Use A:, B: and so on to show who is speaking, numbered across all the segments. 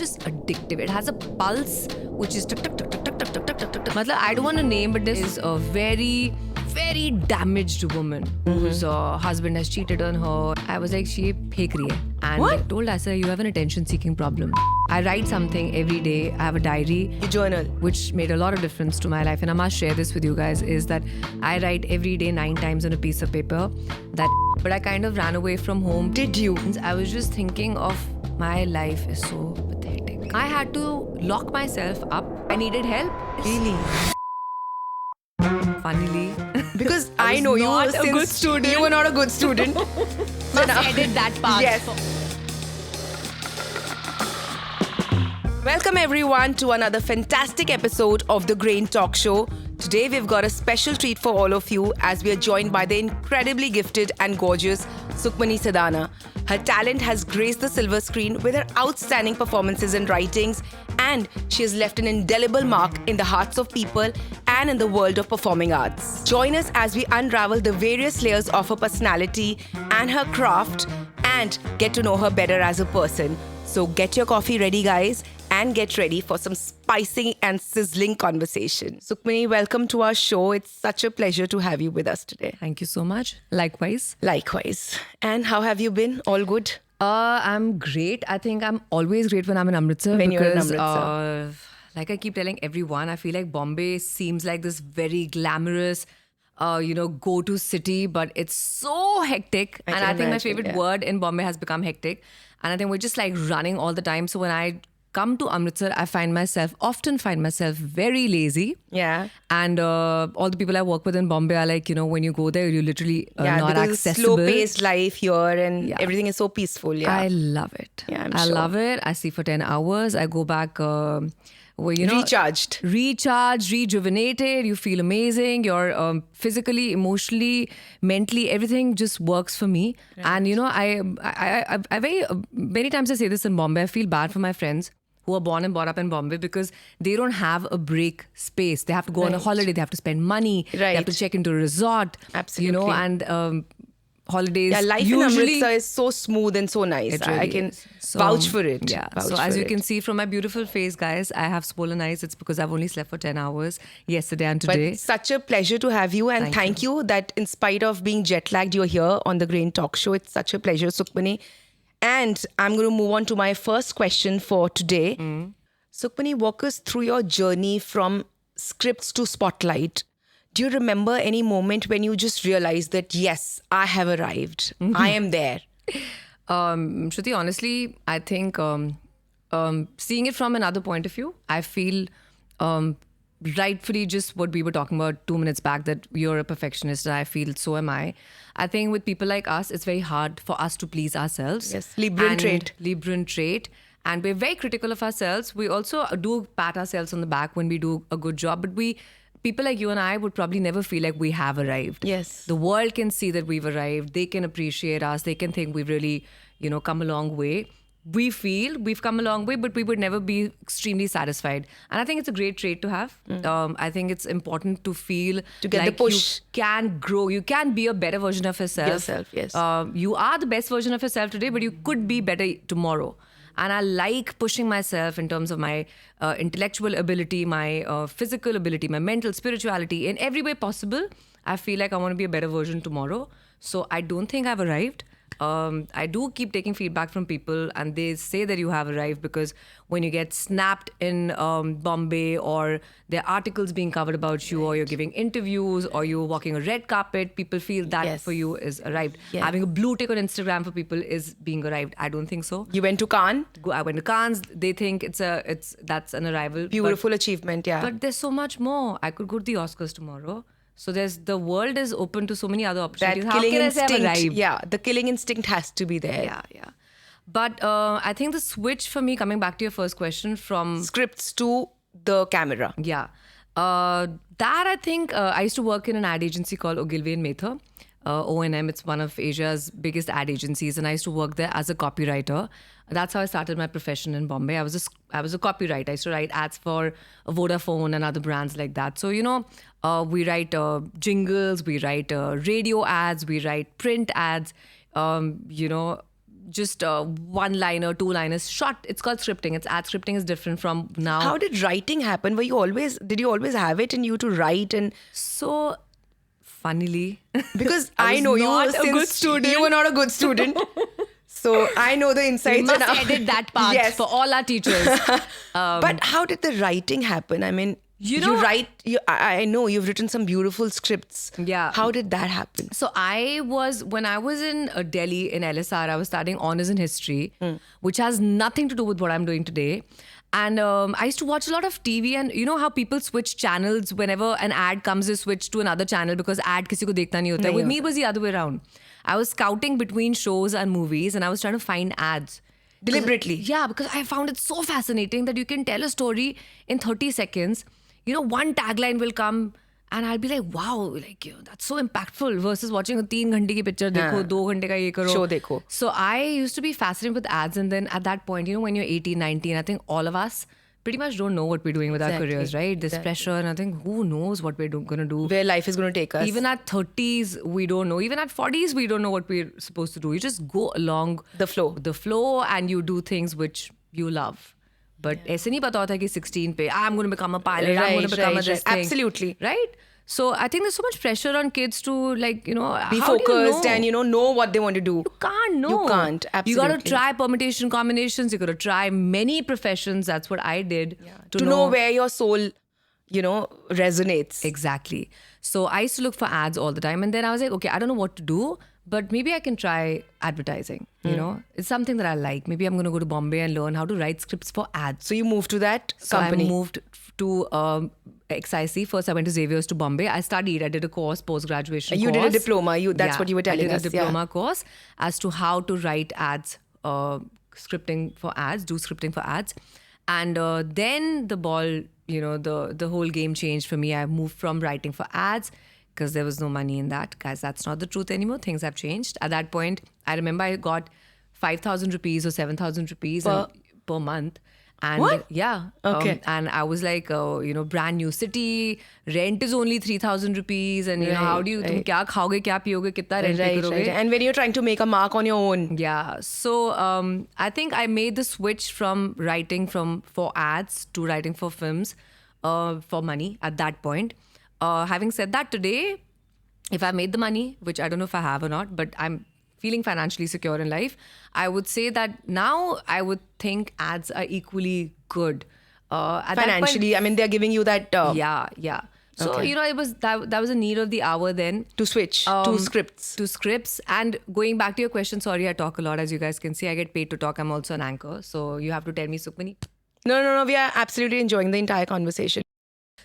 A: just addictive. It has a pulse which is tuk tuk tuk tuk tuk tuk tuk tuk tuk tuk. Matlab, I don't want to name, but this is a very, very damaged woman whose husband has cheated on her. I was like, she phek rahi hai. And I told Asa, you have an attention-seeking problem. I write something every day. I have a diary.
B: A journal.
A: Which made a lot of difference to my life. And I must share this with you guys, is that I write every day 9 times on a piece of paper. But I kind of ran away from home.
B: Did you?
A: I was just thinking of my life is so pathetic. I had to lock myself up. I needed help.
B: Really?
A: Funnily.
B: Because I know you
A: not
B: were
A: a good student.
B: You were not a good student.
A: Must edit that part.
B: Yes. Welcome everyone to another fantastic episode of The Grain Talk Show. Today we've got a special treat for all of you as we are joined by the incredibly gifted and gorgeous Sukhmani Sadana. Her talent has graced the silver screen with her outstanding performances and writings, and she has left an indelible mark in the hearts of people and in the world of performing arts. Join us as we unravel the various layers of her personality and her craft and get to know her better as a person. So get your coffee ready, guys, and get ready for some spicy and sizzling conversation. Sukhmani, welcome to our show. It's such a pleasure to have you with us today.
A: Thank you so much. Likewise.
B: Likewise. And how have you been? All good?
A: I'm great. I think I'm always great when I'm in Amritsar.
B: When you're in
A: because,
B: Amritsar.
A: Like I keep telling everyone, I feel like Bombay seems like this very glamorous, go-to city, but it's so hectic.
B: I
A: think my
B: imagine,
A: favorite word in Bombay has become hectic. And I think we're just like running all the time. So when I come to Amritsar, I often find myself very lazy.
B: Yeah.
A: And all the people I work with in Bombay are like, when you go there, you literally not
B: because
A: accessible.
B: It's slow-paced life here and everything is so peaceful. Yeah.
A: I love it.
B: Yeah,
A: I
B: sure.
A: love it. I sleep for 10 hours. I go back,
B: Recharged,
A: rejuvenated. You feel amazing. You're physically, emotionally, mentally, everything just works for me. Right. And I very many times I say this in Bombay. I feel bad for my friends who are born and brought up in Bombay because they don't have a break space. They have to go on a holiday. They have to spend money.
B: Right.
A: They have to check into a resort.
B: Absolutely.
A: And holidays.
B: Yeah, life in Amritsar is so smooth and so nice.
A: Really
B: I can vouch for it.
A: Yeah.
B: Vouch
A: so as
B: for
A: you
B: it.
A: can see from my beautiful face, guys, I have swollen eyes. It's because I've only slept for 10 hours yesterday and today.
B: But such a pleasure to have you, and thank you that in spite of being jet lagged, you're here on the Grain Talk Show. It's such a pleasure, Sukhmani. And I'm going to move on to my first question for today. Sukhmani, walk us through your journey from scripts to spotlight. Do you remember any moment when you just realized that, yes, I have arrived. I am there?
A: Shruti, honestly, I think seeing it from another point of view, I feel rightfully just what we were talking about 2 minutes back, that you're a perfectionist, and I feel so am I. I think with people like us, it's very hard for us to please ourselves.
B: Yes, Libran trait.
A: And we're very critical of ourselves. We also do pat ourselves on the back when we do a good job, but people like you and I would probably never feel like we have arrived.
B: Yes.
A: The world can see that we've arrived. They can appreciate us. They can think we've really, come a long way. We feel we've come a long way, but we would never be extremely satisfied. And I think it's a great trait to have. I think it's important to feel
B: to get
A: like
B: the push.
A: You can grow. You can be a better version of yourself.
B: Yes.
A: You are the best version of yourself today, but you could be better tomorrow. And I like pushing myself in terms of my intellectual ability, my physical ability, my mental, spirituality, in every way possible. I feel like I want to be a better version tomorrow. So I don't think I've arrived. I do keep taking feedback from people, and they say that you have arrived because when you get snapped in Bombay, or there are articles being covered about you, or you're giving interviews, or you're walking a red carpet, people feel that for you is arrived.
B: Yeah.
A: Having a blue tick on Instagram for people is being arrived. I don't think so.
B: You went to Cannes?
A: I went to Cannes. They think that's an arrival.
B: Beautiful achievement, yeah.
A: But there's so much more. I could go to the Oscars tomorrow. So the world is open to so many other opportunities.
B: That killing instinct, the killing instinct has to be there.
A: Yeah. But I think the switch for me, coming back to your first question, from
B: scripts to the camera.
A: Yeah. That I think, I used to work in an ad agency called Ogilvy & Mather. O&M, it's one of Asia's biggest ad agencies, and I used to work there as a copywriter. That's how I started my profession in Bombay. I was a copywriter. I used to write ads for Vodafone and other brands like that. So, we write jingles, we write radio ads, we write print ads, just one-liner, two-liners, short. It's called scripting. It's ad scripting is different from now.
B: How did writing happen? Did you always have it in you to write? And
A: So, funnily,
B: because
A: I
B: I
A: was
B: know you
A: not a
B: since
A: good student.
B: You were not a good student. So I know the insights.
A: we must
B: and
A: edit that part
B: Yes.
A: for all our teachers.
B: But how did the writing happen? I mean,
A: You know-
B: I know you've written some beautiful scripts.
A: Yeah.
B: How did that happen?
A: So when I was in Delhi in LSR, I was studying honors in history, which has nothing to do with what I'm doing today. And I used to watch a lot of TV, and you know how people switch channels whenever an ad comes, they switch to another channel because ad kisi ko dekhna nahi hota.
B: Nahi
A: With me,
B: hota.
A: it was the other way around. I was scouting between shows and movies, and I was trying to find ads.
B: Deliberately?
A: Yeah, because I found it so fascinating that you can tell a story in 30 seconds. You know, one tagline will come and I'll be like, wow, like, you know, that's so impactful versus watching a 3 घंटे की picture देखो, 2 घंटे का ये करो.
B: Show देखो.
A: So I used to be fascinated with ads, and then at that point, you know, when you're 18, 19, I think all of us pretty much don't know what we're doing with our
B: Exactly.
A: careers, right? This pressure, and I think who knows what we're going to do.
B: Where life is going to take us.
A: Even at 30s, we don't know. Even at 40s, we don't know what we're supposed to do. You just go along
B: The flow.
A: and you do things which you love. But ऐसे नहीं पता होता कि 16 पे I'm going to become a pilot, I'm going to become a this thing.
B: Absolutely.
A: Right? So I think there's so much pressure on kids to, like, you know,
B: Be
A: how do you
B: focused
A: know?
B: and, know what they want to do.
A: You can't know.
B: You can't,
A: You got to
B: absolutely.
A: try permutation combinations. You got to try many professions. That's what I did.
B: To know where your soul, resonates.
A: Exactly. So I used to look for ads all the time. And then I was like, okay, I don't know what to do, but maybe I can try advertising. You know, it's something that I like. Maybe I'm going to go to Bombay and learn how to write scripts for ads.
B: So you moved to that
A: So
B: company.
A: I moved to XIC. First, I went to Xavier's to Bombay. I did a course, post-graduation
B: You
A: course.
B: did a diploma. That's what you were telling
A: I
B: us.
A: did a diploma course as to how to write ads, scripting for ads, do scripting for ads. And then the ball, the whole game changed for me. I moved from writing for ads because there was no money in that. Guys, that's not the truth anymore. Things have changed. At that point, I remember I got 5,000 rupees or 7,000 rupees per month. And
B: What?
A: Yeah.
B: Okay.
A: And I was like, brand new city, rent is only 3,000 rupees. And, how do you, तुम क्या खाओगे, क्या पियोगे, कितना rent पे करोगे?
B: Right. And when you're trying to make a mark on your own.
A: Yeah. So I think I made the switch from writing for ads to writing for films for money at that point. Having said that, today, if I made the money, which I don't know if I have or not, but I'm feeling financially secure in life, I would say that now I would think ads are equally good. At
B: Financially,
A: that
B: I mean, they're giving you that...
A: point, yeah. So,
B: Okay.
A: it was that was a need of the hour then.
B: to switch to scripts.
A: To scripts. And going back to your question, sorry, I talk a lot. As you guys can see, I get paid to talk. I'm also an anchor. So you have to tell me, Sukhmani.
B: No. We are absolutely enjoying the entire conversation.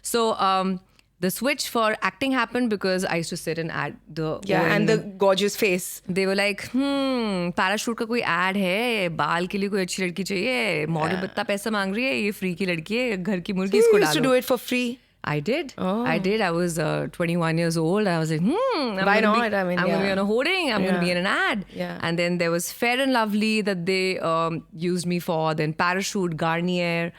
A: So the switch for acting happened because I used to sit and add the...
B: And the gorgeous face.
A: They were like, parachute का कोई ad है, बाल के लिए कोई अच्छी लड़की चाहिए, मॉडल इतना पैसा मांग रही है, ये फ्री की लड़की है, घर की मुर्गी इसको
B: You used to
A: डालो.
B: do it for free.
A: I did.
B: Oh.
A: I did. I was 21 years old. I was like,
B: Why not? I mean,
A: I'm going to be
B: yeah.
A: on a hoarding. I'm going to be in an ad.
B: Yeah.
A: And then there was Fair and Lovely that they used me for. Then Parachute, Garnier,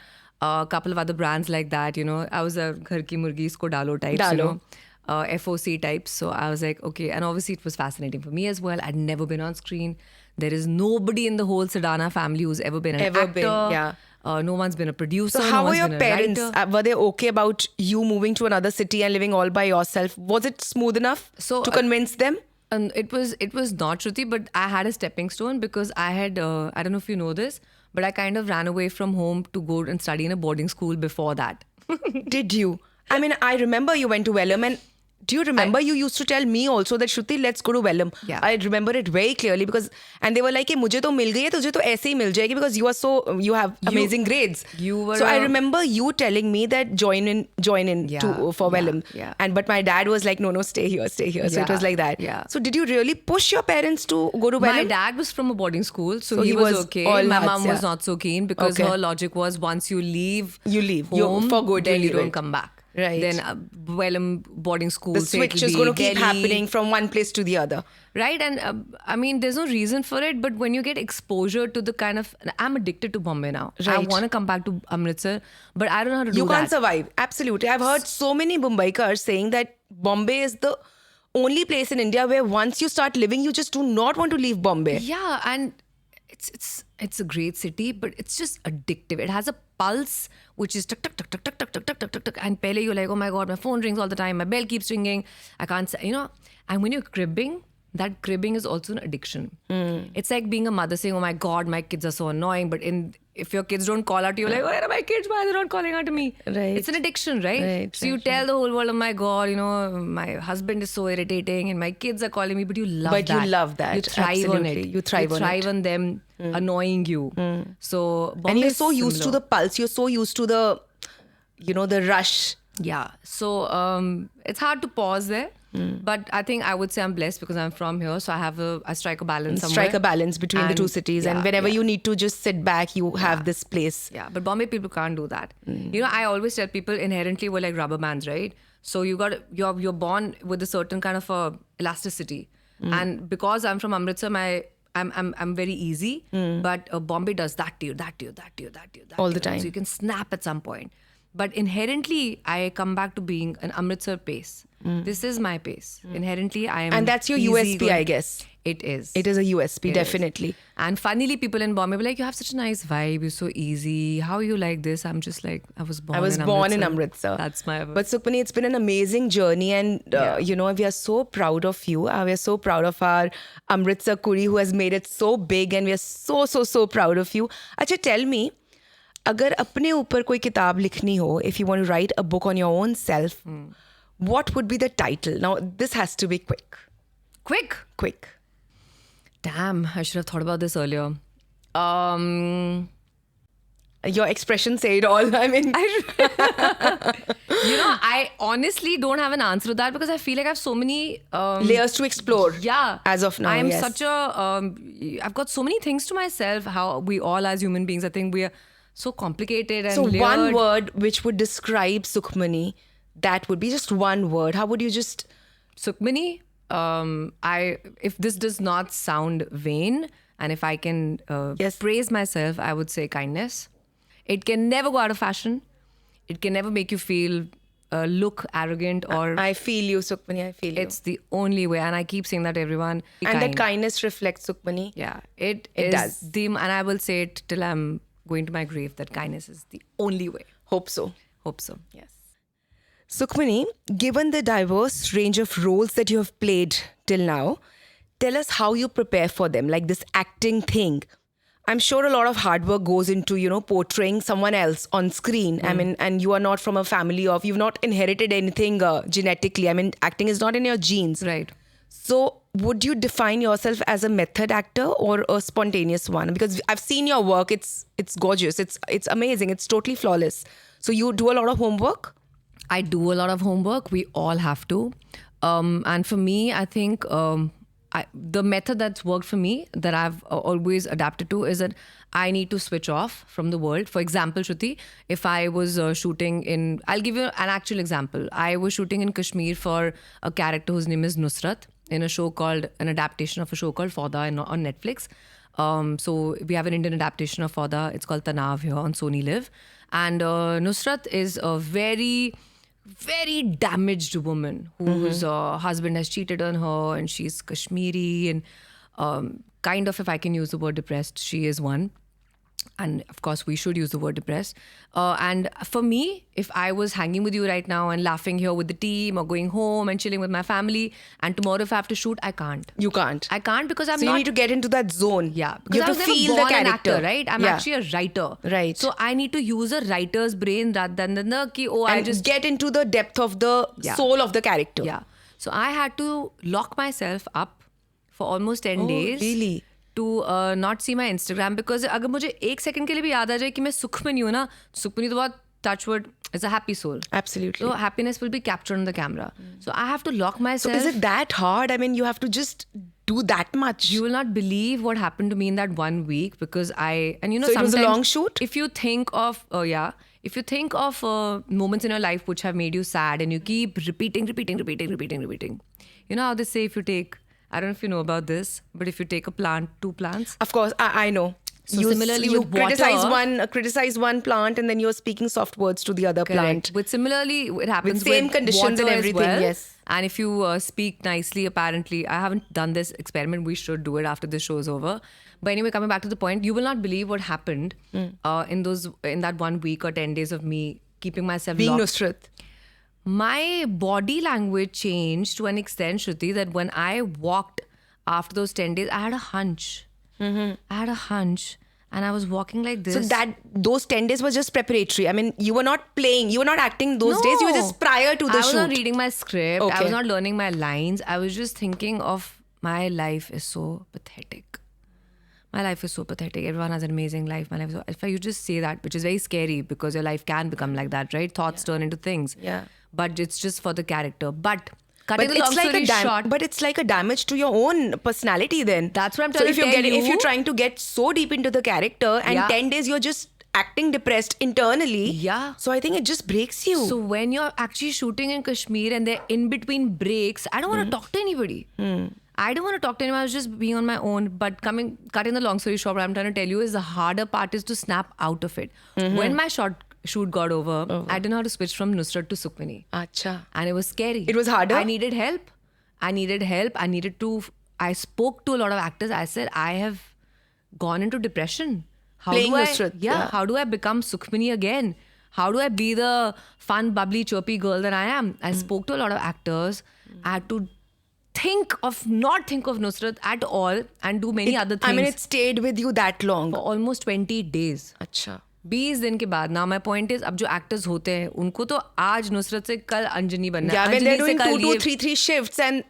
A: a couple of other brands like that. I was a Ghar Ki Murgi Isko Dalo types.
B: Dalo.
A: FOC types. So I was like, okay. And obviously it was fascinating for me as well. I'd never been on screen. There is nobody in the whole Sadana family who's ever been an actor.
B: Yeah.
A: No one's been a producer.
B: So
A: no
B: how were
A: one's
B: your
A: been a
B: parents?
A: writer.
B: Were they okay about you moving to another city and living all by yourself? Was it smooth enough
A: So,
B: to convince them?
A: And it was not Shruti, but I had a stepping stone because I had, I don't know if you know this, but I kind of ran away from home to go and study in a boarding school before that.
B: Did you? I mean, I remember you went to Vellum, and do you remember you used to tell me also that Shruti, let's go to Vellum?
A: Yeah.
B: I remember it very clearly because, and they were like, मुझे तो मिल गई है, तुझे तो ऐसे ही मिल जाएगी because you have amazing grades.
A: you were
B: so I
A: a-
B: remember you telling me that join in for Vellum.
A: Yeah.
B: But my dad was like, no, stay here. So it was like that.
A: Yeah.
B: So did you really push your parents to go to
A: My
B: Vellum?
A: dad was from a boarding school, so
B: he
A: he was
B: was
A: okay.
B: all
A: My
B: nuts,
A: mom was
B: yeah.
A: not so keen because
B: Okay.
A: her logic was once you leave
B: You're
A: home,
B: for good,
A: then
B: you
A: you
B: leave
A: don't
B: it.
A: come back.
B: Right.
A: Then Vellum boarding school.
B: The
A: so
B: switch
A: it'll
B: is
A: be
B: going to keep
A: Delhi.
B: happening from one place to the other.
A: Right, and I mean, there's no reason for it, but when you get exposure to the kind of... I'm addicted to Bombay now. I
B: Right.
A: want to come back to Amritsar, but I don't know how to do
B: You
A: that.
B: can't survive. Absolutely. I've heard so many Mumbaikars saying that Bombay is the only place in India where once you start living, you just do not want to leave Bombay.
A: Yeah, and it's a great city, but it's just addictive. It has a pulse which is tuck tuck tuck tuck tuck tuck tuck tuck tuck tuck tuck. And pehle you're like, oh my god, my phone rings all the time, my bell keeps ringing. I can't say, And when you're cribbing, that cribbing is also an addiction. It's like being a mother saying, oh my god, my kids are so annoying. But if your kids don't call out to you, like, where are my kids? Why are they not calling out to me?
B: Right.
A: It's an addiction, right? So you tell the whole world, oh my god, my husband is so irritating and my kids are calling me, but you love that.
B: But you love that.
A: You thrive on it.
B: You thrive
A: on them annoying you. So Bombay
B: and you're
A: is
B: so used to
A: similar.
B: the pulse. You're so used to the, the rush.
A: Yeah. So it's hard to pause there. But I think I would say I'm blessed because I'm from here. So I strike a balance somewhere.
B: Strike a balance between the two cities. And whenever you need to just sit back, you have this place.
A: Yeah. But Bombay people can't do that. I always tell people inherently we're like rubber bands, right? So you're born with a certain kind of elasticity. And because I'm from Amritsar, I'm very easy. But Bombay does that to you, that to you, that to you, that to you.
B: All the time.
A: So you can snap at some point. But inherently, I come back to being an Amritsar pace. This is my pace. Inherently, I am.
B: And that's your USP, I guess.
A: It is.
B: It is a USP, definitely.
A: And funnily, people in Bombay be like, you have such a nice vibe. You're so easy. How are you like this? I'm just like, I was born
B: in Amritsar.
A: That's my...
B: But Sukhmani, it's been an amazing journey. And, we are so proud of you. We are so proud of our Amritsar Kuri who has made it so big. And we are so, so, so proud of you. Acha, tell me, अगर अपने ऊपर कोई किताब लिखनी हो, if you want to write a book on your own self, what would be the title? Now, this has to be quick. Quick.
A: Damn, I should have thought about this earlier.
B: Your expressions say it all. I mean...
A: I honestly don't have an answer to that because I feel like I have so many...
B: layers to explore.
A: Yeah.
B: As of now,
A: I'm
B: yes.
A: such a... I've got so many things to myself, how we all as human beings, I think we are so complicated and layered.
B: One word which would describe Sukhmani, that would be just one word. How would you just...
A: Sukhmani, if this does not sound vain and if I can praise myself, I would say kindness. It can never go out of fashion. It can never make you feel, look arrogant or...
B: I feel you, Sukhmani. I feel you.
A: It's the only way. And I keep saying that to everyone.
B: And that kindness reflects Sukhmani.
A: Yeah, it does. And I will say it till I'm going to my grave that kindness is the only way.
B: Hope so.
A: Yes.
B: Sukhmani, given the diverse range of roles that you have played till now, tell us how you prepare for them, like this acting thing. I'm sure a lot of hard work goes into, portraying someone else on screen. I mean, and you are not from a family you've not inherited anything genetically. I mean, acting is not in your genes.
A: Right.
B: So would you define yourself as a method actor or a spontaneous one? Because I've seen your work. It's gorgeous. It's amazing. It's totally flawless. So you do a lot of homework?
A: I do a lot of homework. We all have to. And for me, I think the method that's worked for me that I've always adapted to is that I need to switch off from the world. For example, Shruti, if I was shooting in... I'll give you an actual example. I was shooting in Kashmir for a character whose name is Nusrat in an adaptation of a show called Fauda on Netflix. So we have an Indian adaptation of Fauda. It's called Tanav here on Sony Live. And Nusrat is a very, very damaged woman whose husband has cheated on her and she's Kashmiri and kind of, if I can use the word depressed, she is one. And of course, we should use the word depressed. And for me, if I was hanging with you right now and laughing here with the team or going home and chilling with my family, and tomorrow if I have to shoot, I can't.
B: You can't.
A: I can't because I'm
B: so
A: not...
B: you need to get into that zone.
A: Yeah.
B: You have to feel the character.
A: An actor, right? I'm actually a writer.
B: Right.
A: So I need to use a writer's brain rather than
B: I just get into the depth of the soul of the character.
A: Yeah. So I had to lock myself up for almost 10 days.
B: Really?
A: To not see my Instagram because अगर मुझे एक second के लिए भी याद आ जाए कि मैं सुखमनी हूँ ना, सुखमनी तो बहुत touchwood is a happy soul.
B: Absolutely.
A: So happiness will be captured on the camera. So I have to lock myself.
B: So is it that hard? I mean, you have to just do that much.
A: You will not believe what happened to me in that 1 week because
B: So it was a long shoot?
A: If you think of moments in your life which have made you sad and you keep repeating. You know how they say if you take, I don't know if you know about this, but if you take a plant, 2 plants.
B: Of course, I know.
A: So similarly
B: you
A: with water,
B: criticize one plant and then you're speaking soft words to the other plant.
A: But similarly, it happens
B: With same
A: with
B: conditions
A: water
B: and everything,
A: as well.
B: yes.
A: And if you speak nicely, apparently, I haven't done this experiment. We should do it after the show's over. But anyway, coming back to the point, you will not believe what happened in that 1 week or 10 days of me keeping myself
B: Being
A: locked.
B: Nusrat.
A: My body language changed to an extent, Shruti, that when I walked after those 10 days, I had a hunch. I had a hunch. And I was walking like this.
B: So those 10 days was just preparatory. I mean, you were not playing, you were not acting those days. You were just prior to the
A: I was
B: shoot.
A: not reading my script. I
B: Okay.
A: was not learning my lines. I was just thinking of my life is so pathetic. My life is so pathetic. Everyone has an amazing life. My life is so... If you just say that, which is very scary because your life can become like that, right? Thoughts turn into things.
B: Yeah.
A: But it's just for the character. But
B: But
A: cutting the long story short...
B: But it's like a damage to your own personality then.
A: That's what I'm trying to tell
B: If
A: you.
B: you're trying to get so deep into the character and 10 days you're just acting depressed internally.
A: Yeah.
B: So I think it just breaks you.
A: So when you're actually shooting in Kashmir and they're in between breaks, I don't want to talk to anybody. I don't want to talk to anyone. I was just being on my own. But cutting the long story short, what I'm trying to tell you is the harder part is to snap out of it. When my shoot got over, I didn't know how to switch from Nusrat to Sukhmani.
B: Acha.
A: And it was scary.
B: It was harder?
A: I needed help. I spoke to a lot of actors. I said, I have gone into depression.
B: Playing Nusrat.
A: Yeah. How do I become Sukhmani again? How do I be the fun, bubbly, chirpy girl that I am? I spoke to a lot of actors. I had to not think of Nusrat at all and do many other things.
B: I mean, it stayed with you that long.
A: For almost 20 days.
B: Acha.
A: 20 दिन के बाद. Now my point is, अब जो actors होते हैं, उनको तो आज नुसरत से कल अंजनी बनना है.
B: Yeah, when they're
A: अंजनी से
B: doing
A: कल
B: 2 to 3 shifts and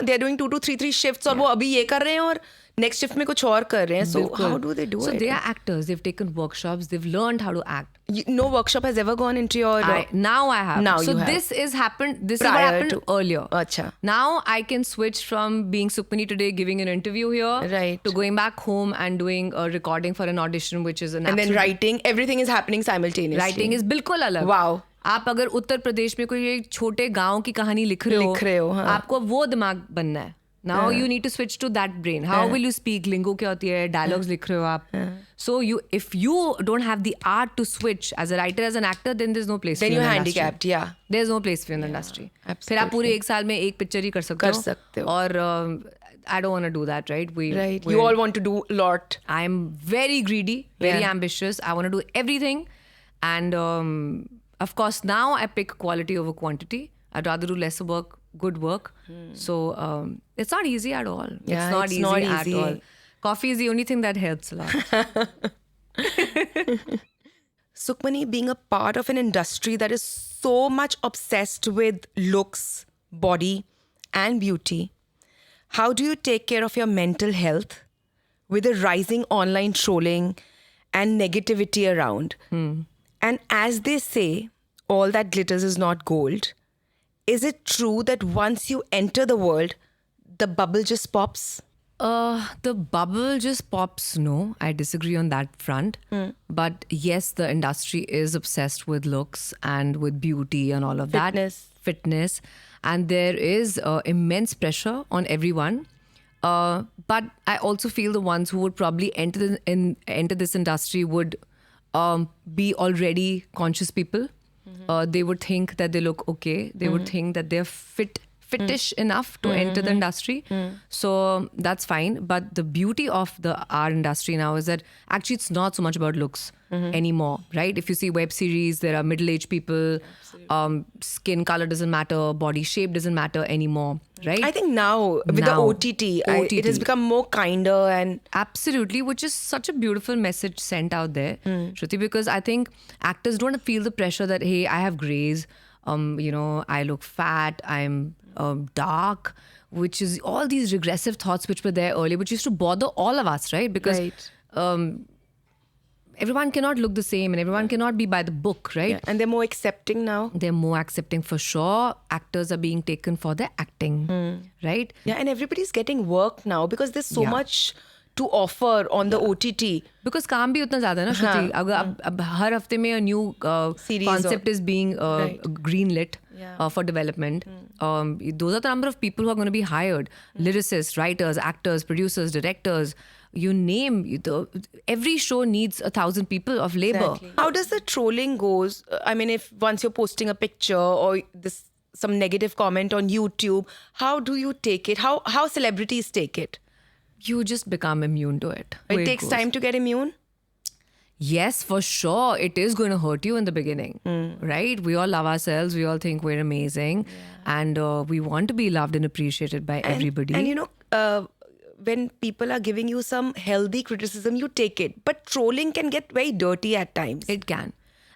B: they're doing 2 to 3 shifts और वो अभी ये कर रहे हैं और next shift में कुछ और कर रहे हैं. So how do they do it?
A: So they are actors. They've taken workshops. They've learned how to act.
B: No workshop has ever gone into your...
A: Now I have.
B: Now
A: so
B: you have.
A: This is what
B: Prior
A: happened
B: to-
A: earlier.
B: Acha.
A: Now I can switch from being Sukhmani today, giving an interview here,
B: Right.
A: to going back home and doing a recording for an audition, which is an
B: And then
A: absolute-
B: writing, everything is happening simultaneously.
A: Writing is बिल्कुल अलग.
B: Wow.
A: आप अगर उत्तर प्रदेश में कोई एक छोटे गांव की कहानी लिख रहे हो,
B: हाँ.
A: आपको वो दिमाग बनना है. Now you need to switch to that brain. How will you speak? Lingo क्या होती है? Dialogues लिख रहे हो आप. So if you don't have the art to switch as a writer, as an actor, then there's no place for
B: Then
A: you in
B: you're
A: the
B: handicapped,
A: industry.
B: yeah.
A: There's no place for you in the industry.
B: absolutely.
A: फिर आप पूरे एक साल में एक picture ही कर सकते हो. और I don't want to do that, right?
B: Right. You all want to do a lot.
A: I'm very greedy, very
B: Yeah.
A: ambitious. I want to do everything. And of course, now I pick quality over quantity. I'd rather do lesser work, good work. So it's not easy at all.
B: Yeah,
A: it's not
B: it's
A: easy
B: not
A: at
B: easy.
A: all. Coffee is the only thing that helps a lot.
B: Sukhmani, being a part of an industry that is so much obsessed with looks, body, and beauty, how do you take care of your mental health with the rising online trolling and negativity around? And as they say, all that glitters is not gold. Is it true that once you enter the world, the bubble just pops?
A: The bubble just pops. No, I disagree on that front. But yes, the industry is obsessed with looks and with beauty and all of fitness. And there is immense pressure on everyone. But I also feel the ones who would probably enter this industry would be already conscious people. They would think that they look okay. They would think that they're fittish enough to enter the industry. So that's fine. But the beauty of our industry now is that actually it's not so much about looks anymore, right? If you see web series, there are middle-aged people. Skin color doesn't matter. Body shape doesn't matter anymore, right?
B: I think now, with the OTT, it has become more kinder and...
A: Absolutely, which is such a beautiful message sent out there, Shruti, because I think actors don't feel the pressure that, hey, I have grays, I look fat, I'm dark, which is all these regressive thoughts which were there earlier, which used to bother all of us, right? Because everyone cannot look the same and everyone cannot be by the book, right?
B: Yeah, and they're more accepting now.
A: They're more accepting for sure. Actors are being taken for their acting, right?
B: Yeah, and everybody's getting work now because there's so much to offer on the OTT.
A: Because काम भी उतना ज़्यादा है ना श्रुति. अगर अब हर हफ्ते में a new concept is being greenlit for development. Those are the number of people who are going to be hired. Lyricists, writers, actors, producers, directors, you name every show needs 1,000 people of labor.
B: Exactly. How does the trolling goes? I mean, if once you're posting a picture or some negative comment on YouTube, how do you take it? How celebrities take it?
A: You just become immune to it.
B: It takes time to get immune?
A: Yes, for sure. It is going to hurt you in the beginning, right? We all love ourselves. We all think we're amazing. And we want to be loved and appreciated by everybody.
B: And you know, when people are giving you some healthy criticism, you take it. But trolling can get very dirty at times.
A: It can.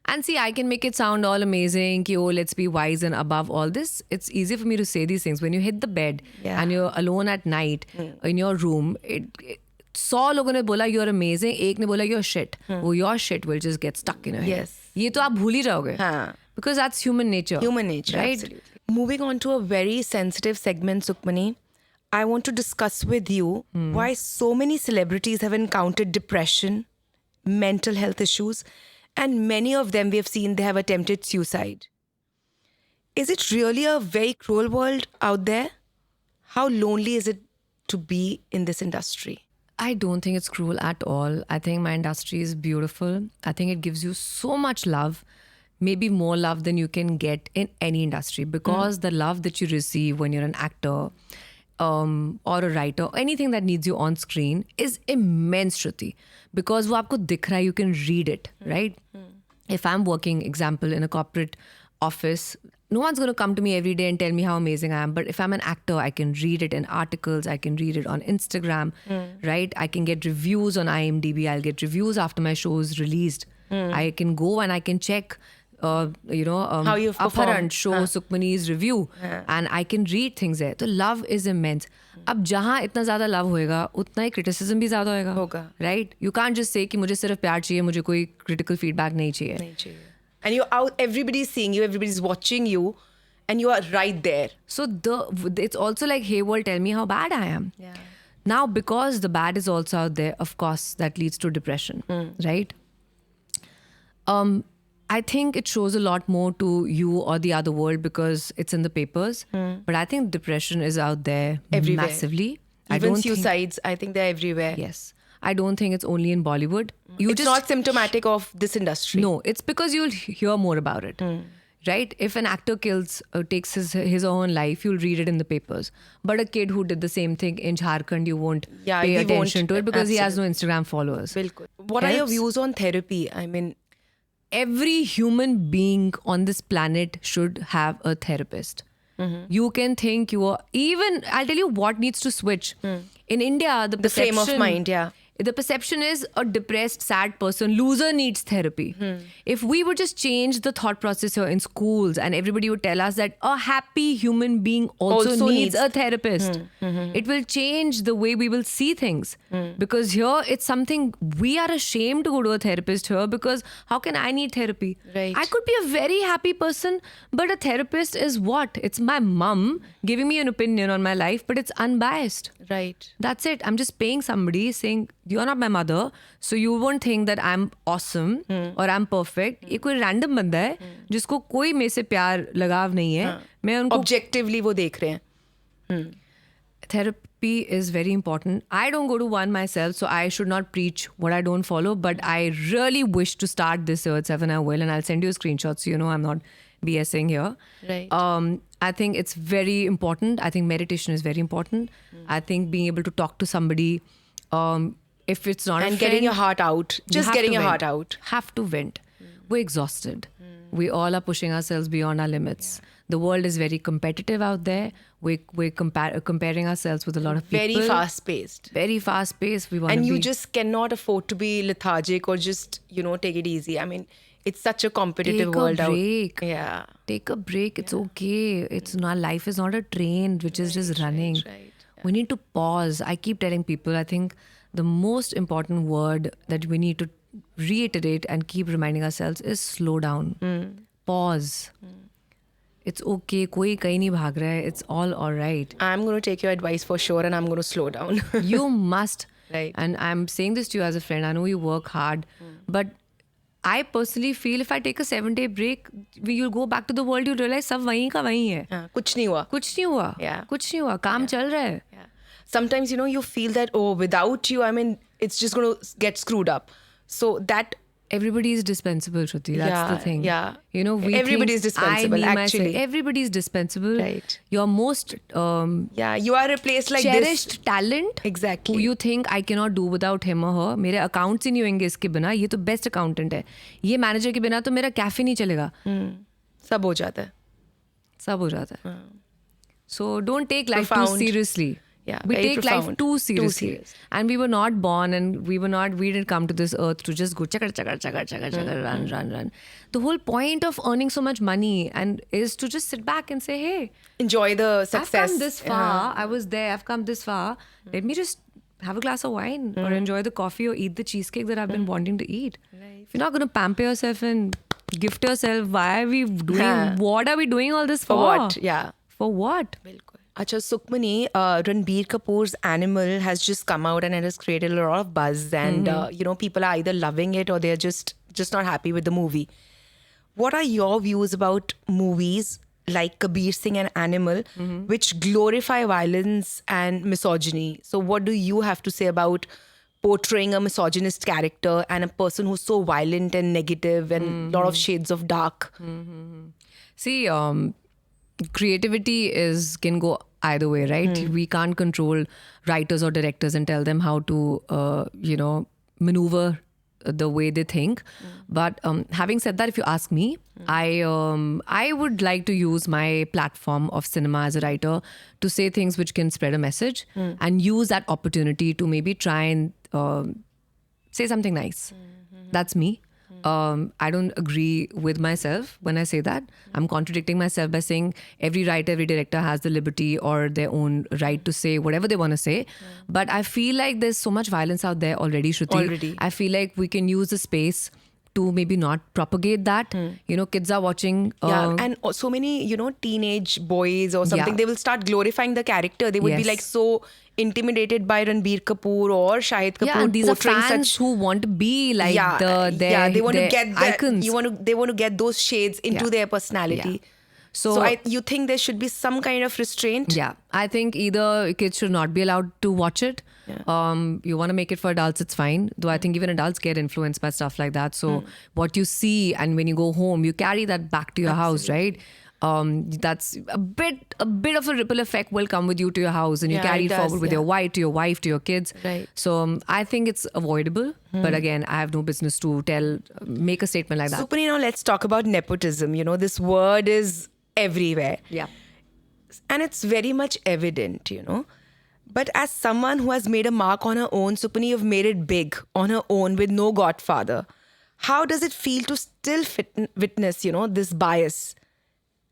A: And see, I can make it sound all amazing, ki, oh, let's be wise and above all this. It's easy for me to say these things. When you hit the bed and you're alone at night in your room, 100 लोगों ने बोला you're amazing, एक ने बोला you're shit. वो your shit will just get stuck in your head.
B: Yes.
A: ये तो आप भूल ही जाओगे. Because that's human nature.
B: Human nature,
A: right?
B: Absolutely. Moving on to a very sensitive segment, Sukhmani. I want to discuss with you why so many celebrities have encountered depression, mental health issues, and many of them we have seen they have attempted suicide. Is it really a very cruel world out there? How lonely is it to be in this industry?
A: I don't think it's cruel at all. I think my industry is beautiful. I think it gives you so much love, maybe more love than you can get in any industry, because the love that you receive when you're an actor or a writer, anything that needs you on screen is immense, Shruti, because wo aapko dikh raha hai, you can read it, right? If I'm working, example, in a corporate office, no one's going to come to me every day and tell me how amazing I am. But if I'm an actor, I can read it in articles. I can read it on Instagram, right? I can get reviews on IMDb. I'll get reviews after my show is released. I can go and I can check, how
B: you've performed.
A: show Sukhmani's review. And I can read things there. So love is immense. अब जहाँ इतना ज़्यादा love होएगा, उतना ही criticism भी ज़्यादा होगा. Right? You can't just say कि मुझे सिर्फ प्यार चाहिए, मुझे कोई critical feedback नहीं चाहिए.
B: And you're out, everybody's seeing you, everybody's watching you, and you are right there.
A: So it's also like, hey world, tell me how bad I am.
B: Yeah.
A: Now, because the bad is also out there, of course, that leads to depression, right? I think it shows a lot more to you or the other world because it's in the papers. But I think depression is out there
B: Everywhere.
A: Massively.
B: Even suicides, I think they're everywhere.
A: Yes. I don't think it's only in Bollywood.
B: It's not symptomatic of this industry.
A: No, it's because you'll hear more about it. Right? If an actor takes his or her own life, you'll read it in the papers. But a kid who did the same thing in Jharkhand, you won't pay attention to it because he has no Instagram followers.
B: Bilkul. What are your views on therapy? I mean,
A: every human being on this planet should have a therapist. You can think I'll tell you what needs to switch. In India, the
B: frame of mind,
A: the perception is a depressed, sad person, loser needs therapy. If we would just change the thought process here in schools and everybody would tell us that a happy human being also needs a therapist, it will change the way we will see things. Because here it's something we are ashamed to go to a therapist here because how can I need therapy?
B: Right.
A: I could be a very happy person, but a therapist is what? It's my mum giving me an opinion on my life, but it's unbiased.
B: Right.
A: That's it. I'm just paying somebody saying, you're not my mother, so you won't think that I'm awesome or I'm perfect. ये कोई random बंदा है जिसको कोई में से प्यार लगाव नहीं है. मैं उनको
B: objectively वो देख रहे हैं.
A: Therapy is very important. I don't go to one myself, so I should not preach what I don't follow. But I really wish to start this year itself, and I will. And I'll send you a screenshot so you know I'm not BSing here.
B: Right.
A: I think it's very important. I think meditation is very important. I think being able to talk to somebody, if it's not
B: and
A: a friend,
B: getting your heart out, just getting your heart out.
A: Have to vent. We're exhausted. We all are pushing ourselves beyond our limits. The world is very competitive out there. We're comparing ourselves with a lot of people.
B: Very fast paced.
A: Very fast paced.
B: And you just cannot afford to be lethargic or just, take it easy. I mean, it's such a competitive world out.
A: Take a break.
B: Yeah.
A: Take a break. It's okay. It's not, life is not a train which is just running.
B: Right.
A: We need to pause. I keep telling people, I think the most important word that we need to reiterate and keep reminding ourselves is slow down. Pause. It's okay. Koi kahin nahi bhag raha hai. It's all right.
B: I'm going to take your advice for sure and I'm going to slow down.
A: You must.
B: Right.
A: And I'm saying this to you as a friend. I know you work hard, but I personally feel if I take a 7-day break, you'll go back to the world, you'll realize सब वहीं का वहीं है.
B: कुछ नहीं हुआ.
A: कुछ नहीं हुआ. काम चल रहा है.
B: Sometimes, you feel that, without you, I mean, it's just going to get screwed up. So that
A: Everybody is dispensable, Shruti. That's the thing.
B: Yeah.
A: You know,
B: Everybody is dispensable, actually.
A: Everybody is dispensable.
B: Right.
A: Your most
B: you are replaced like
A: cherished
B: this.
A: talent,
B: Exactly.
A: who you think I cannot do without him or her. मेरे accounts ही नहीं होंगे इसके बिना. ये तो best accountant है. ये manager के बिना तो मेरा cafe नहीं चलेगा.
B: सब हो जाता है.
A: सब हो जाता है. So don't take life
B: Profound.
A: too seriously.
B: Yeah,
A: we
B: very
A: take
B: profound.
A: life too seriously.
B: serious.
A: And we were not born, and we didn't come to this earth to just go chakar, run. The whole point of earning so much money and is to just sit back and say, hey,
B: Enjoy the success.
A: I've come this far. I was there. I've come this far. Let me just have a glass of wine or enjoy the coffee or eat the cheesecake that I've been wanting to eat.
B: Right.
A: If you're not going to pamper yourself and gift yourself, why are we doing, what are we doing all this for?
B: For what? Yeah.
A: For what?
B: Acha, Sukhmani, Ranbir Kapoor's Animal has just come out and it has created a lot of buzz, and people are either loving it or they're just not happy with the movie. What are your views about movies like Kabir Singh and Animal, which glorify violence and misogyny? So what do you have to say about portraying a misogynist character and a person who's so violent and negative and a lot of shades of dark?
A: See, creativity can go either way, right? We can't control writers or directors and tell them how to, maneuver the way they think. But having said that, if you ask me, I would like to use my platform of cinema as a writer to say things which can spread a message and use that opportunity to maybe try and say something nice. That's me. I don't agree with myself when I say that. I'm contradicting myself by saying every writer, every director has the liberty or their own right to say whatever they want to say. But I feel like there's so much violence out there already, Shruti.
B: Already.
A: I feel like we can use the space to maybe not propagate that. Kids are watching.
B: And so many, teenage boys or something, they will start glorifying the character. They would be like so intimidated by Ranbir Kapoor or Shahid Kapoor.
A: Yeah, and these are
B: portraying
A: fans who want to be like
B: they want to get
A: icons.
B: They want to get those shades into their personality.
A: Yeah.
B: So you think there should be some kind of restraint?
A: Yeah, I think either kids should not be allowed to watch it. You want to make it for adults, it's fine. Though I think even adults get influenced by stuff like that. So what you see and when you go home, you carry that back to your house, right? That's a bit of a ripple effect will come with you to your house, and you carry it forward with your wife, to your kids.
B: Right.
A: So I think it's avoidable. But again, I have no business to make a statement like that.
B: Sukhmani, now let's talk about nepotism. This word is everywhere.
A: Yeah.
B: And it's very much evident, But as someone who has made a mark on her own, Sukhmani, you've made it big on her own with no godfather. How does it feel to still witness, this bias?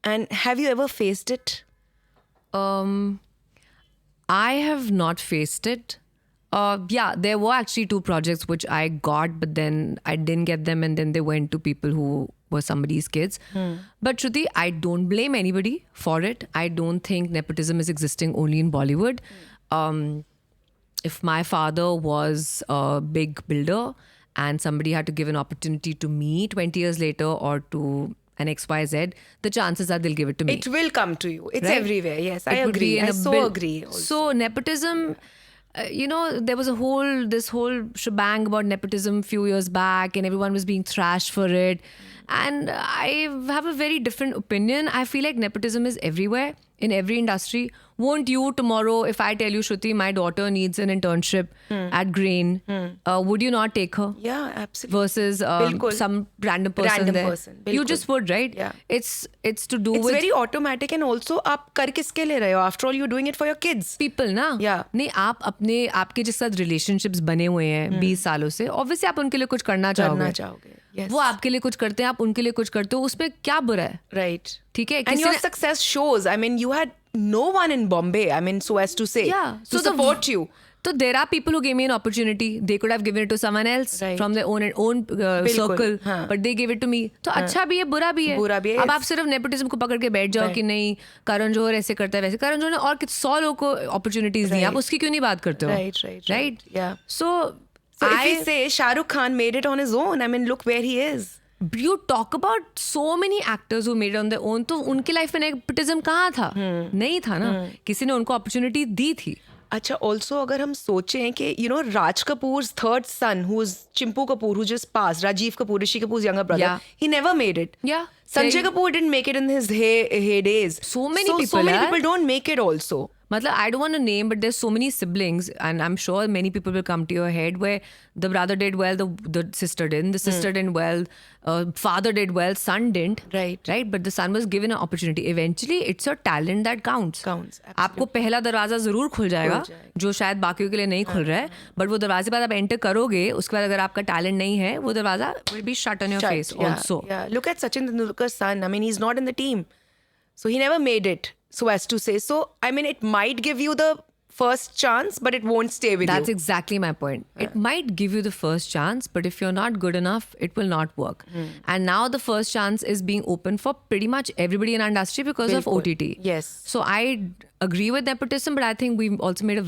B: And have you ever faced it?
A: I have not faced it. There were actually 2 projects which I got, but then I didn't get them, and then they went to people who were somebody's kids. But Shruti, I don't blame anybody for it. I don't think nepotism is existing only in Bollywood. If my father was a big builder and somebody had to give an opportunity to me 20 years later or to an XYZ, the chances are they'll give it to me.
B: It will come to you. It's
A: right?
B: Everywhere. Yes, I agree. I so agree. Also.
A: So nepotism, there was this whole shebang about nepotism a few years back, and everyone was being thrashed for it. And I have a very different opinion. I feel like nepotism is everywhere, in every industry. Won't you tomorrow, if I tell you, Shruti, my daughter needs an internship at Grain, would you not take her?
B: Yeah, absolutely.
A: Versus some random person there. You just would, right?
B: Yeah.
A: It's to do
B: it's
A: with...
B: It's very automatic, and also आप कर किसके ले रहे हो? After all, you're doing it for your kids.
A: People, ना?
B: Yeah.
A: नहीं, आपके जिस साथ relationships बने हुए हैं 20 सालों से, obviously आप उनके लिए कुछ करना चाहोगे.
B: Yes.
A: वो आपके लिए कुछ करते हैं, आप उनके लिए कुछ करते हो, उसमें क्या बुरा है?
B: Right.
A: ठीक है?
B: And your success shows. I mean, you had no one in Bombay, so as to say, to support you.
A: So there are people who gave me an opportunity. They could have given it to someone else from their own circle, but they gave it to me. तो अच्छा भी है, बुरा भी है. अब आप सिर्फ nepotism को पकड़ के बैठ जाओ कि नहीं, करण जौहर ऐसे करता है वैसे. करण जौहर ने और 100 लोगों को opportunities दी. आप उसकी क्यों नहीं बात करते हो? Right?
B: Yeah.
A: So
B: if we say Shah Rukh Khan made it on his own, I mean, look where he is.
A: You talk about so many actors who made it on their own. तो उनके life में nepotism कहाँ था? नहीं था ना. किसी ने उनको opportunity दी थी.
B: अच्छा, also अगर हम सोचें कि Raj Kapoor's third son, who's Chimpu Kapoor, who just passed, Rajiv Kapoor, Rishi Kapoor's younger brother,
A: Yeah.
B: he never made it.
A: Yeah.
B: Sanjay Kapoor didn't make it in his heydays.
A: So many people,
B: So many
A: yaar.
B: people don't make it also.
A: Matlab, I don't want to name, but there's so many siblings, and I'm sure many people will come to your head where the brother did well, the sister didn't, the sister didn't well, father did well, son didn't.
B: Right.
A: But the son was given an opportunity. Eventually, it's your talent that counts. आपको पहला दरवाजा जरूर खुल जाएगा जो शायद बाकियों के लिए नहीं खुल रहा है, बट वो दरवाजे बाद आप एंटर करोगे, उसके बाद अगर आपका टैलेंट नहीं है, वो दरवाजा will be shut on your face also.
B: Yeah. Look at Sachin Tendulkar's son. I mean, he's not in the team. So he never made it, so as to say. So, I mean, it might give you the first chance, but it won't stay with you.
A: That's exactly my point. It might give you the first chance, but if you're not good enough, it will not work. And now the first chance is being open for pretty much everybody in our industry because of OTT.
B: Yes.
A: So I agree with nepotism, but I think we've also made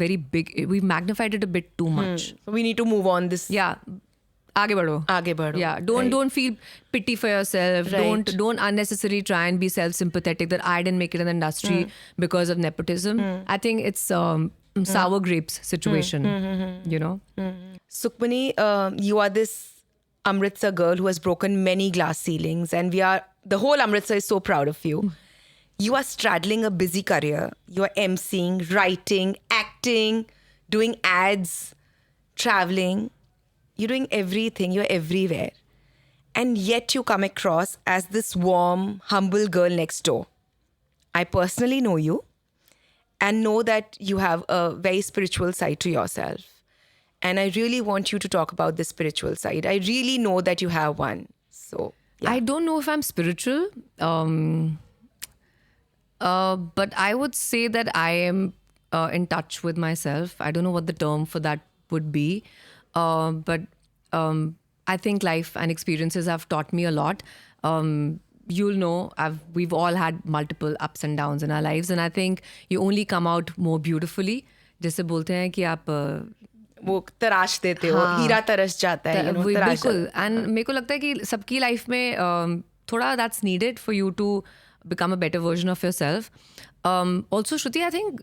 A: we've magnified it a bit too much.
B: So we need to move on this.
A: Yeah. आगे बढ़ो. Yeah, don't feel pity for yourself.
B: Right.
A: Don't unnecessarily try and be self-sympathetic that I didn't make it in the industry because of nepotism. I think it's sour grapes situation.
B: Sukhmani, you are this Amritsar girl who has broken many glass ceilings, and the whole Amritsar is so proud of you. You are straddling a busy career. You are emceeing, writing, acting, doing ads, traveling. You're doing everything. You're everywhere. And yet you come across as this warm, humble girl next door. I personally know you and know that you have a very spiritual side to yourself. And I really want you to talk about this spiritual side. I really know that you have one. So, yeah.
A: I don't know if I'm spiritual, but I would say that I am in touch with myself. I don't know what the term for that would be. But I think life and experiences have taught me a lot. You'll know, we've all had multiple ups and downs in our lives, and I think you only come out more beautifully. जैसे बोलते हैं कि आप
B: वो तराश देते हो, हीरा तरस जाता है,
A: बिल्कुल. And मेरे को लगता है कि सबकी लाइफ में थोड़ा that's needed for you to become a better version of yourself. Also, Shruti, I think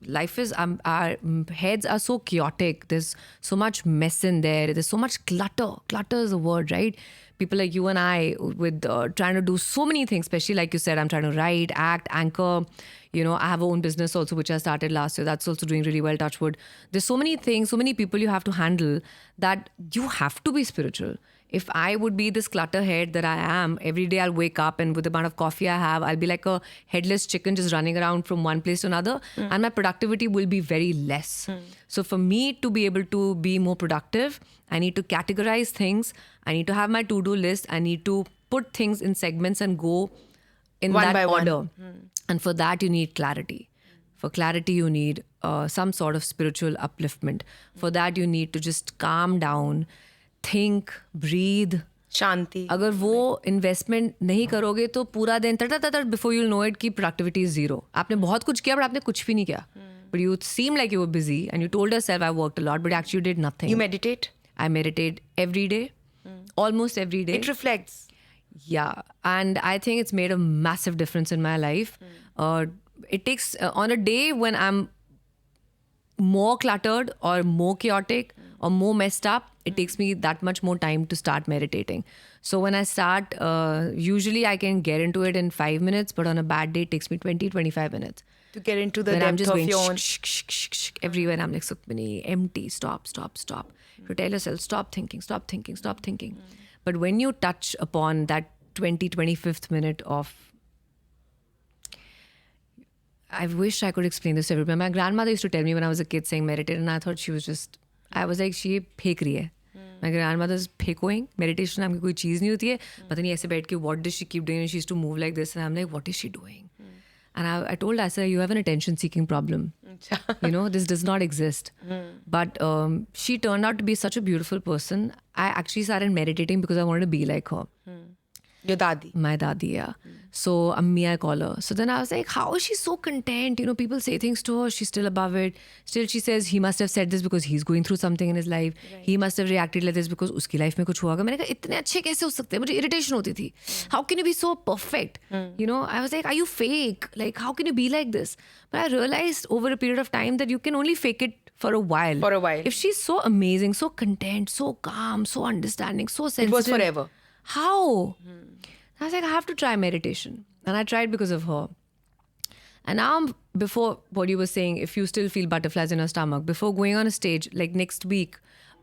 A: life is, our heads are so chaotic. There's so much mess in there. There's so much clutter. Clutter is a word, right? People like you and I with trying to do so many things, especially like you said, I'm trying to write, act, anchor. I have my own business also, which I started last year. That's also doing really well, touch wood. There's so many things, so many people you have to handle that you have to be spiritual. If I would be this clutterhead that I am, every day I'll wake up and with the amount of coffee I have, I'll be like a headless chicken just running around from one place to another. And my productivity will be very less. So for me to be able to be more productive, I need to categorize things. I need to have my to-do list. I need to put things in segments and go in
B: one
A: that
B: by
A: order.
B: One.
A: And for that, you need clarity. For clarity, you need some sort of spiritual upliftment. For that, you need to just calm down, think, breathe.
B: शांति.
A: अगर वो investment नहीं करोगे तो पूरा दिन तट before you know it की productivity is zero. आपने बहुत कुछ किया बट आपने कुछ भी नहीं किया. But you seem like you were busy and you told yourself I worked a lot, but actually you did nothing.
B: You meditate?
A: I meditate every day, almost every day.
B: It reflects.
A: Yeah, and I think it's made a massive difference in my life. It takes, on a day when I'm more cluttered or more chaotic or more messed up, it takes me that much more time to start meditating. So when I start, usually I can get into it in 5 minutes, but on a bad day, it takes me 20-25 minutes.
B: To get into the
A: Then
B: depth
A: I'm just
B: of
A: going
B: your own.
A: Everywhere. I'm like, Sukhmani, empty, stop. You tell yourself, stop thinking. But when you touch upon that 25th minute of, I wish I could explain this to everybody. My grandmother used to tell me when I was a kid saying meditate, and I thought I was like, she फेंक रही है. My grandmother's फेंकोing. Meditation नाम की कोई चीज़ नहीं होती है. पता नहीं ऐसे बैठ के what does she keep doing? And she used to move like this, and I'm like, what is she doing? And I told her, I said, you have an attention-seeking problem. This does not exist. But she turned out to be such a beautiful person. I actually started meditating because I wanted to be like her.
B: Your dadi.
A: My dadi, yeah. So Ammi, I call her. So then I was like, how is she so content? You know, people say things to her, she's still above it. Still she says, he must have said this because he's going through something in his life. Right. He must have reacted like this because uski life mein kuch hua hoga. मैंने कहा इतने अच्छे कैसे हो सकते हैं? मुझे irritation होती थी. How can you be so perfect? You know, I was like, are you fake? Like, how can you be like this? But I realized over a period of time that you can only fake it for a while.
B: For a while.
A: If she's so amazing, so content, so calm, so understanding, so sensitive.
B: It was forever.
A: How? I was like, I have to try meditation. And I tried because of her. And now, before what you were saying, if you still feel butterflies in your stomach, before going on a stage, like next week,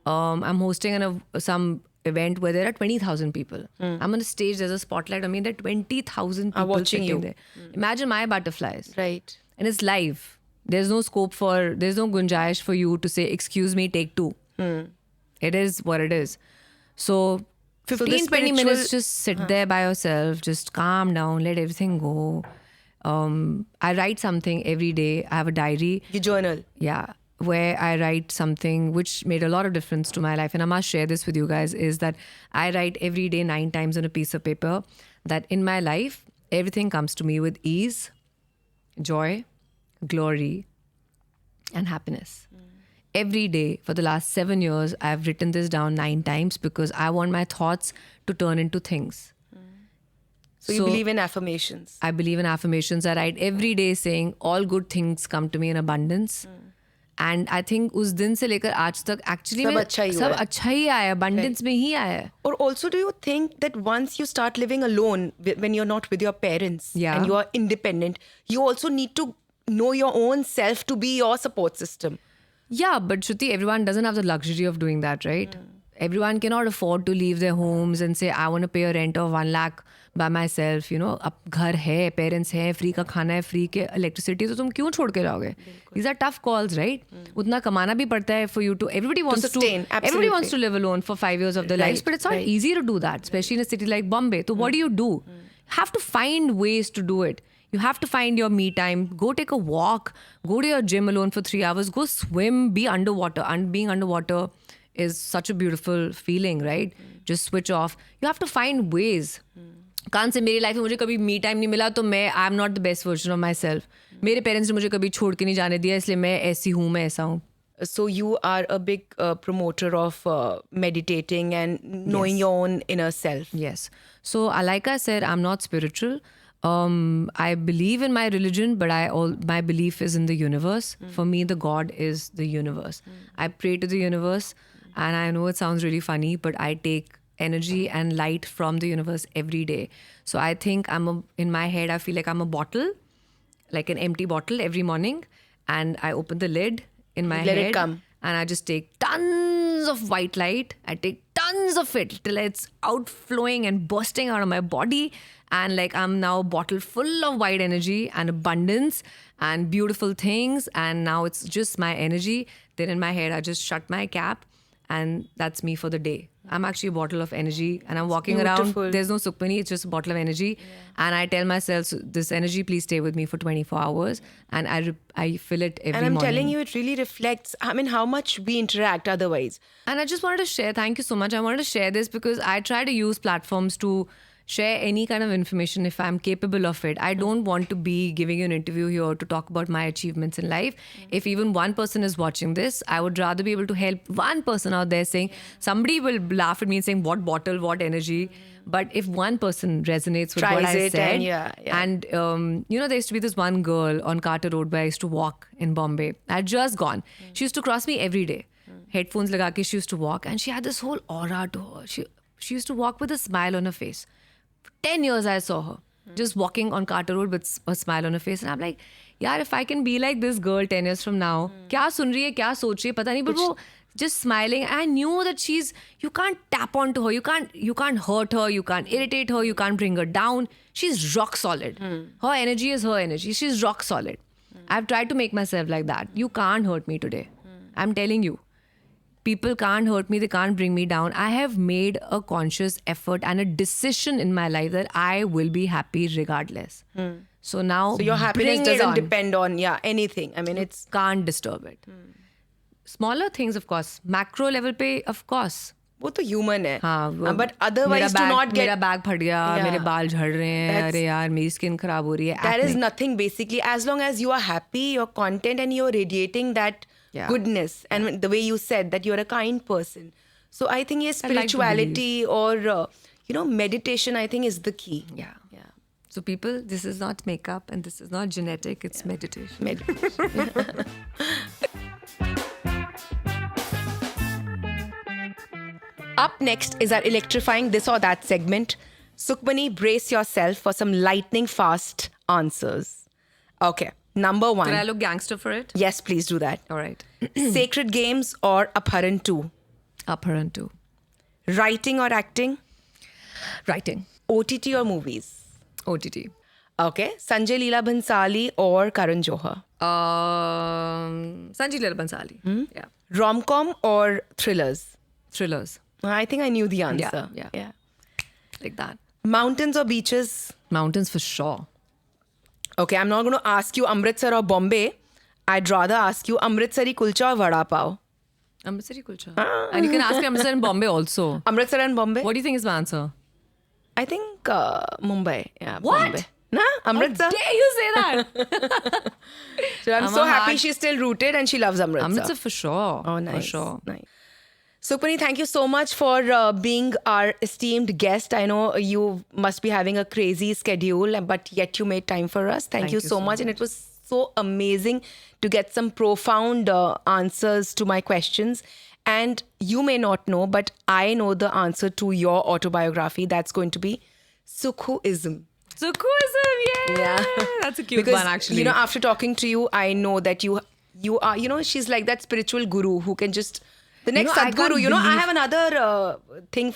A: I'm hosting some event where there are 20,000 people. I'm on a stage, there's a spotlight on me, there are 20,000 people
B: watching you.
A: there. Imagine my butterflies.
B: Right.
A: And it's live. There's no gunjaish for you to say, excuse me, take two. It is what it is. So 15, 20 minutes, just sit there by yourself, just calm down, let everything go. I write something every day. I have a diary.
B: You journal.
A: Yeah, where I write something which made a lot of difference to my life. And I must share this with you guys, is that I write every day 9 times on a piece of paper that in my life, everything comes to me with ease, joy, glory, and happiness. Every day for the last 7 years, I've written this down 9 times because I want my thoughts to turn into things.
B: So you believe in affirmations?
A: I believe in affirmations. I write every day saying all good things come to me in abundance. And I think उस दिन से लेकर आज तक actually सब अच्छा ही आया, abundance में ही आया.
B: Or also, do you think that once you start living alone, when you're not with your parents and you are independent, you also need to know your own self to be your support system?
A: Yeah, but Shruti, everyone doesn't have the luxury of doing that, right? Everyone cannot afford to leave their homes and say, I want to pay a rent of 1 lakh by myself. You know, अब घर है, parents है, free का खाना है, free के electricity, तो तुम क्यों छोड़ के जाओगे? These are tough calls, right? उतना कमाना भी पड़ता है for you to. Everybody wants to live alone for 5 years of their lives, but it's not easy to do that, especially in a city like Bombay. So what do? You have to find ways to do it. You have to find your me time. Go take a walk. Go to your gym alone for 3 hours. Go swim. Be underwater. And being underwater is such a beautiful feeling, right? Just switch off. You have to find ways. कान से मेरी life में मुझे कभी me time नहीं मिला तो मैं I am not the best version of my self. मेरे पेरेंट्स ने मुझे कभी छोड़ के नहीं जाने दिया, इसलिए मैं ऐसी हूँ, मैं ऐसा हूँ.
B: So you are a big promoter of meditating and knowing your own inner self.
A: Yes. So like I said, I'm not spiritual. I believe in my religion, but my belief is in the universe. For me, the God is the universe. I pray to the universe, and I know it sounds really funny, but I take energy and light from the universe every day. So I think in my head, I feel like I'm a bottle, like an empty bottle every morning, and I open the lid in my head.
B: Let it come.
A: And I just take tons of white light. I take tons of it till it's outflowing and bursting out of my body. And like I'm now a bottle full of white energy and abundance and beautiful things. And now it's just my energy. Then in my head, I just shut my cap. And that's me for the day. I'm actually a bottle of energy. And I'm walking around. There's no Sukhmani. It's just a bottle of energy. Yeah. And I tell myself, this energy, please stay with me for 24 hours. And I feel it every morning.
B: And I'm telling you, it really reflects, how much we interact otherwise.
A: And I just wanted to share, thank you so much. I wanted to share this because I try to use platforms to share any kind of information if I'm capable of it. I don't want to be giving you an interview here to talk about my achievements in life. If even one person is watching this, I would rather be able to help one person out there saying, somebody will laugh at me and saying, what bottle, what energy. But if one person resonates with what I said, and there used to be this one girl on Carter Road where I used to walk in Bombay. I had just gone. She used to cross me every day. Headphones laga ke she used to walk, and she had this whole aura to her. She used to walk with a smile on her face. For 10 years I saw her just walking on Carter Road with a smile on her face, and I'm like, yaar, if I can be like this girl 10 years from now, kya sun rahi hai, kya soch rahi hai, pata nahi, but wo just smiling. I knew that you can't tap onto her, you can't hurt her, you can't irritate her, you can't bring her down. She's rock solid. Her energy is her energy. She's rock solid. I've tried to make myself like that. You can't hurt me today. I'm telling you. People can't hurt me, they can't bring me down. I have made a conscious effort and a decision in my life that I will be happy regardless. So now,
B: so your happiness doesn't depend on anything. I mean,
A: can't disturb it. Smaller things, of course. Macro level pay, of course.
B: वो तो human है.
A: हाँ,
B: But otherwise to not get...
A: मेरा bag फट गया, मेरे बाल झड़ रहे हैं, अरे यार मेरी स्किन खराब हो रही है.
B: That is nothing basically. As long as you are happy, you're content and you're radiating that goodness. And the way you said that you're a kind person. So I think yes, spirituality or, meditation I think is the key.
A: Yeah. So people, this is not makeup and this is not genetic, it's meditation.
B: Up next is our electrifying this or that segment. Sukhmani, brace yourself for some lightning fast answers. Okay, number 1.
A: Can I look gangster for it?
B: Yes, please do that.
A: All right.
B: Sacred Games or Apharan 2?
A: Apharan 2.
B: Writing or acting?
A: Writing.
B: OTT or movies?
A: OTT.
B: Okay. Sanjay Leela Bhansali or Karan Johar?
A: Sanjay Leela Bhansali. Yeah.
B: Rom-com or thrillers?
A: Thrillers.
B: I think I knew the answer.
A: Yeah. Like that.
B: Mountains or beaches?
A: Mountains for sure.
B: Okay, I'm not going to ask you Amritsar or Bombay. I'd rather ask you Amritsari kulcha or vada pav?
A: Amritsari kulcha. And you can ask me Amritsar and Bombay also.
B: Amritsar and Bombay?
A: What do you think is my answer?
B: I think Mumbai. Yeah,
A: What?
B: Bombay. Nah, Amritsar.
A: How dare you say that?
B: So I'm so happy she's still rooted and she loves Amritsar.
A: Amritsar for sure.
B: Oh, nice.
A: For sure.
B: Nice. Sukhmani, thank you so much for being our esteemed guest. I know you must be having a crazy schedule, but yet you made time for us. Thank you so much. And it was so amazing to get some profound answers to my questions. And you may not know, but I know the answer to your autobiography. That's going to be Sukhuism.
A: Sukhuism, yeah. That's a cute one, actually.
B: After talking to you, I know that you are, she's like that spiritual guru who can just... The next Sadguru, I have another thing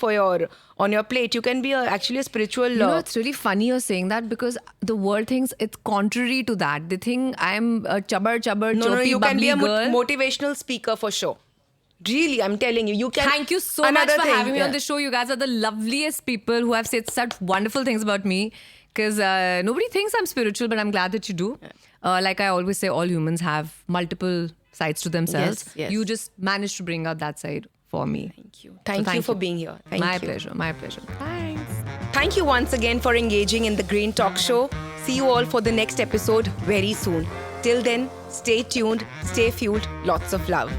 B: on your plate. You can be actually a spiritual...
A: it's really funny you're saying that because the world thinks it's contrary to that. They think I'm a chubber, choppy,
B: you can be a
A: girl.
B: Motivational speaker for sure. Really, I'm telling you. You can.
A: Thank you so much for having me on the show. You guys are the loveliest people who have said such wonderful things about me. Because nobody thinks I'm spiritual, but I'm glad that you do. Like I always say, all humans have multiple sides to themselves.
B: Yes.
A: You just managed to bring out that side for me.
B: Thank you. Thank you for being here.
A: My pleasure. Thanks.
B: Thank you once again for engaging in the Green Talk Show. See you all for the next episode very soon. Till then, stay tuned, stay fueled, lots of love.